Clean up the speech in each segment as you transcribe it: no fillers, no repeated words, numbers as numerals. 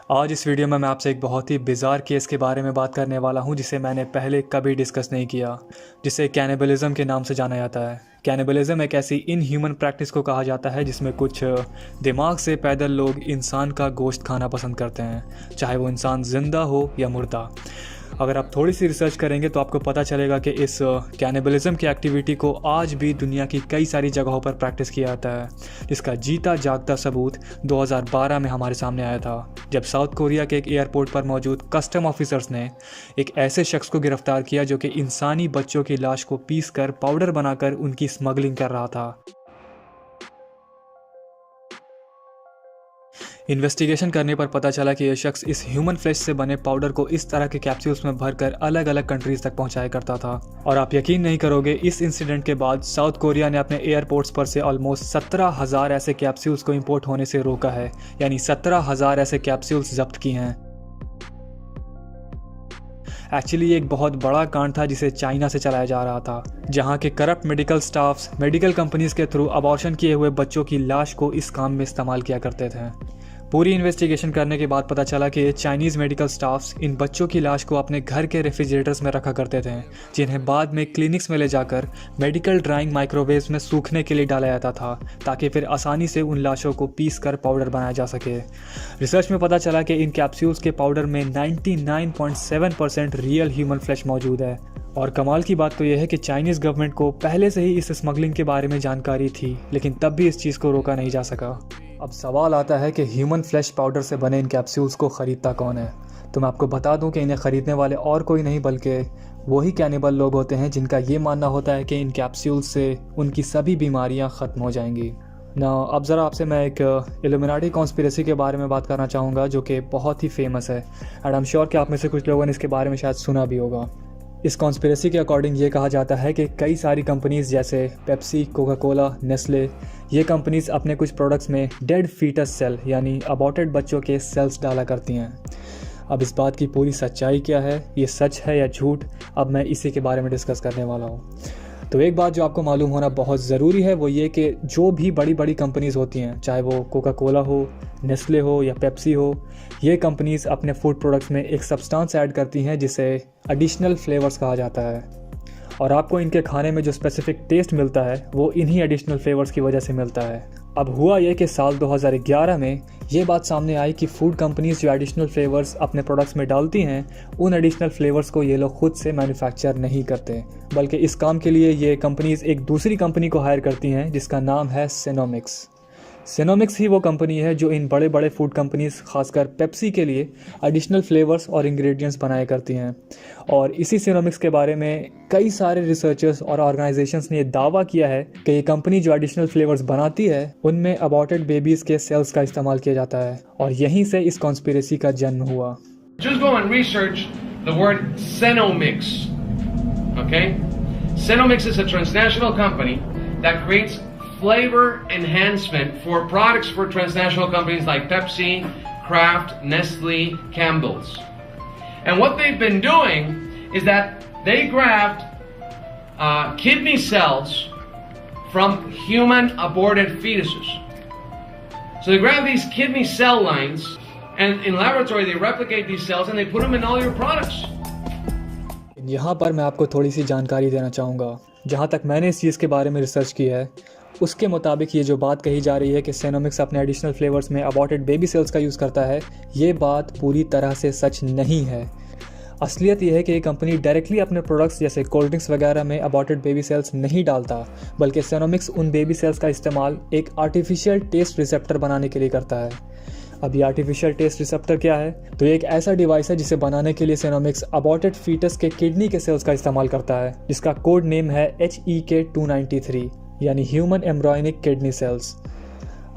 आज इस वीडियो में मैं आपसे एक बहुत ही बिज़ार केस के बारे में बात करने वाला हूं जिसे मैंने पहले कभी डिस्कस नहीं किया, जिसे कैनिबलिज्म के नाम से जाना जाता है। कैनिबलिज्म एक ऐसी इनह्यूमन प्रैक्टिस को कहा जाता है जिसमें कुछ दिमाग से पैदल लोग इंसान का गोश्त खाना पसंद करते हैं, चाहे वो इंसान ज़िंदा हो या मुर्दा। अगर आप थोड़ी सी रिसर्च करेंगे तो आपको पता चलेगा कि इस कैनिबलिज्म की एक्टिविटी को आज भी दुनिया की कई सारी जगहों पर प्रैक्टिस किया जाता है, जिसका जीता जागता सबूत 2012 में हमारे सामने आया था, जब साउथ कोरिया के एक एयरपोर्ट पर मौजूद कस्टम ऑफिसर्स ने एक ऐसे शख्स को गिरफ्तार किया जो कि इंसानी बच्चों की लाश को पीस कर पाउडर बनाकर उनकी स्मगलिंग कर रहा था। इन्वेस्टिगेशन करने पर पता चला कि यह शख्स इस ह्यूमन फ्लेश से बने पाउडर को इस तरह के कैप्सूल्स में भरकर अलग अलग कंट्रीज तक पहुंचाया करता था। और आप यकीन नहीं करोगे, इस इंसिडेंट के बाद साउथ कोरिया ने अपने एयरपोर्ट्स पर से ऑलमोस्ट 17,000 ऐसे कैप्सूल्स को इंपोर्ट होने से रोका है, यानी 17,000 ऐसे कैप्सूल्स जब्त किए हैं। एक्चुअली ये एक बहुत बड़ा कांड था जिसे चाइना से चलाया जा रहा था, जहां के corrupt medical staffs medical companies के थ्रू अबॉर्शन किए हुए बच्चों की लाश को इस काम में इस्तेमाल किया करते थे। पूरी इन्वेस्टिगेशन करने के बाद पता चला कि चाइनीज़ मेडिकल स्टाफ्स इन बच्चों की लाश को अपने घर के रेफ्रिजरेटर्स में रखा करते थे, जिन्हें बाद में क्लिनिक्स में ले जाकर मेडिकल ड्राइंग माइक्रोवेव्स में सूखने के लिए डाला जाता था, ताकि फिर आसानी से उन लाशों को पीस कर पाउडर बनाया जा सके। रिसर्च में पता चला कि इन कैप्सूल्स के पाउडर में 99.7% रियल ह्यूमन फ्लैश मौजूद है। और कमाल की बात तो यह है कि चाइनीज़ गवर्नमेंट को पहले से ही इस स्मगलिंग के बारे में जानकारी थी, लेकिन तब भी इस चीज़ को रोका नहीं जा सका। अब सवाल आता है कि ह्यूमन फ्लैश पाउडर से बने इन कैप्सूल्स को ख़रीदता कौन है। तो मैं आपको बता दूं कि इन्हें ख़रीदने वाले और कोई नहीं बल्कि वही कैनिबल लोग होते हैं जिनका ये मानना होता है कि इन कैप्सूल्स से उनकी सभी बीमारियां ख़त्म हो जाएंगी ना। अब ज़रा आपसे मैं एक इल्यूमिनाटी कॉन्स्पिरेसी के बारे में बात करना चाहूँगा, जो कि बहुत ही फेमस है एंड आई एम श्योर कि आप में से कुछ लोगों ने इसके बारे में शायद सुना भी होगा। इस कॉन्स्पिरेसी के अकॉर्डिंग ये कहा जाता है कि कई सारी कंपनीज़ जैसे पेप्सी, कोका कोला, नेस्ले, ये कंपनीज़ अपने कुछ प्रोडक्ट्स में डेड फीटस सेल यानी अबॉर्टेड बच्चों के सेल्स डाला करती हैं। अब इस बात की पूरी सच्चाई क्या है, ये सच है या झूठ, अब मैं इसी के बारे में डिस्कस करने वाला हूँ। तो एक बात जो आपको मालूम होना बहुत ज़रूरी है वो ये कि जो भी बड़ी बड़ी कंपनीज़ होती हैं, चाहे वो कोका कोला हो, नेस्ले हो या पेप्सी हो, ये कंपनीज़ अपने फूड प्रोडक्ट्स में एक सब्सटेंस ऐड करती हैं जिसे एडिशनल फ्लेवर्स कहा जाता है। और आपको इनके खाने में जो स्पेसिफिक टेस्ट मिलता है वो इन्हीं एडिशनल फ्लेवर्स की वजह से मिलता है। अब हुआ ये कि साल 2011 में ये बात सामने आई कि फूड कंपनीज जो एडिशनल फ्लेवर्स अपने प्रोडक्ट्स में डालती हैं, उन एडिशनल फ्लेवर्स को ये लोग खुद से मैन्युफैक्चर नहीं करते, बल्कि इस काम के लिए ये कंपनीज एक दूसरी कंपनी को हायर करती हैं जिसका नाम है सिनोमिक्स। सिनोमिक्स ही वो कंपनी है जो इन बड़े बड़े फूड कंपनीज खासकर पेप्सी के लिए एडिशनल फ्लेवर्स और इंग्रेडिएंट्स बनाया करती हैं। और इसी सिनोमिक्स के बारे में कई सारे रिसर्चर्स और ऑर्गेनाइजेशंस ने ये दावा किया है कि ये कंपनी जो एडिशनल फ्लेवर्स बनाती है उनमें अबॉर्टेड बेबीज़ के सेल्स का इस्तेमाल किया जाता है, और यहीं से इस कॉन्स्पिरेसी का जन्म हुआ। Just go and research the word Cenomix. Okay? Cenomix is a transnational company that creates flavor enhancement for products for transnational companies like Pepsi, Kraft, Nestle, Campbell's. And what they've been doing is that they grabbed kidney cells from human aborted fetuses. So they grab these kidney cell lines and in laboratory they replicate these cells and they put them in all your products. यहाँ पर मैं आपको थोड़ी सी जानकारी देना चाहूँगा। जहाँ तक मैंने इस चीज़ के बारे में रिसर्च की है, उसके मुताबिक ये जो बात कही जा रही है कि सिनोमिक्स अपने एडिशनल फ्लेवर्स में अबॉर्टेड बेबी सेल्स का यूज़ करता है, ये बात पूरी तरह से सच नहीं है। असलियत यह है कि ये कंपनी डायरेक्टली अपने प्रोडक्ट्स जैसे कोल्ड ड्रिंक्स वगैरह में अबॉर्टेड बेबी सेल्स नहीं डालता, बल्कि सिनोमिक्स उन बेबी सेल्स का इस्तेमाल एक आर्टिफिशियल टेस्ट रिसेप्टर बनाने के लिए करता है। अब ये आर्टिफिशियल टेस्ट रिसेप्टर क्या है? तो ये एक ऐसा डिवाइस है जिसे बनाने के लिए सिनोमिक्स अबॉर्टेड फीटस के किडनी के सेल्स का इस्तेमाल करता है, जिसका कोड नेम है HEK293 यानी ह्यूमन एम्ब्रायोनिक किडनी सेल्स।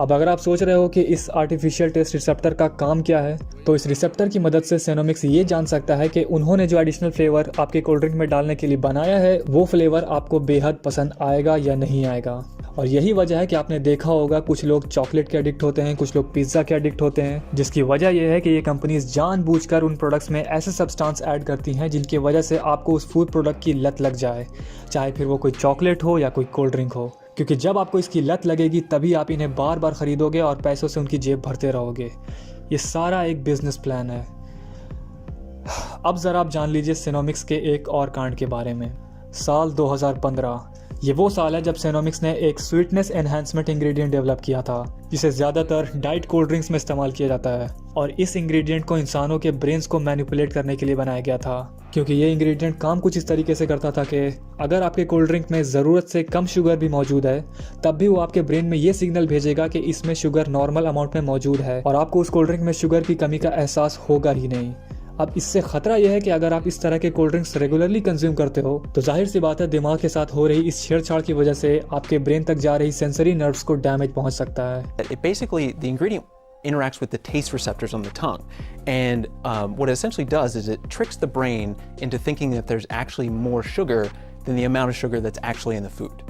अब अगर आप सोच रहे हो कि इस आर्टिफिशियल टेस्ट रिसेप्टर का काम क्या है, तो इस रिसेप्टर की मदद से सिनोमिक्स ये जान सकता है कि उन्होंने जो एडिशनल फ्लेवर आपके कोल्ड ड्रिंक में डालने के लिए बनाया है वो फ्लेवर आपको बेहद पसंद आएगा या नहीं आएगा। और यही वजह है कि आपने देखा होगा कुछ लोग चॉकलेट के एडिक्ट होते हैं, कुछ लोग पिज़्ज़ा के एडिक्ट होते हैं, जिसकी वजह यह है कि ये कंपनीज जानबूझकर उन प्रोडक्ट्स में ऐसे सब्सटेंस ऐड करती हैं जिनकी वजह से आपको उस फूड प्रोडक्ट की लत लग जाए, चाहे फिर वो कोई चॉकलेट हो या कोई कोल्ड ड्रिंक हो। क्योंकि जब आपको इसकी लत लगेगी तभी आप इन्हें बार बार ख़रीदोगे और पैसों से उनकी जेब भरते रहोगे। ये सारा एक बिजनेस प्लान है। अब ज़रा आप जान लीजिए सिनोमिक्स के एक और कांड के बारे में। साल 2015 ये वो साल है जब सिनोमिक्स ने एक स्वीटनेस एनहांसमेंट इंग्रेडिएंट डेवलप किया था जिसे ज़्यादातर डाइट कोल्ड ड्रिंक्स में इस्तेमाल किया जाता है, और इस इंग्रेडिएंट को इंसानों के ब्रेन्स को मैनिपुलेट करने के लिए बनाया गया था, क्योंकि ये इंग्रेडिएंट काम कुछ इस तरीके से करता था कि अगर आपके कोल्ड ड्रिंक में ज़रूरत से कम शुगर भी मौजूद है तब भी वो आपके ब्रेन में ये सिग्नल भेजेगा कि इसमें शुगर नॉर्मल अमाउंट में मौजूद है और आपको उस कोल्ड ड्रिंक में शुगर की कमी का एहसास होगा ही नहीं। अब इससे खतरा यह है कि अगर आप इस तरह के कोल्ड ड्रिंक्स रेगुलरली कंज्यूम करते हो तो जाहिर सी बात है दिमाग के साथ हो रही इस छेड़छाड़ की वजह से आपके ब्रेन तक जा रही सेंसरी नर्व्स को डैमेज पहुंच सकता है। It basically, the ingredient interacts with the taste receptors on the tongue, and what it essentially does is it tricks the brain into thinking that there's actually more sugar than the amount of sugar that's actually in the food.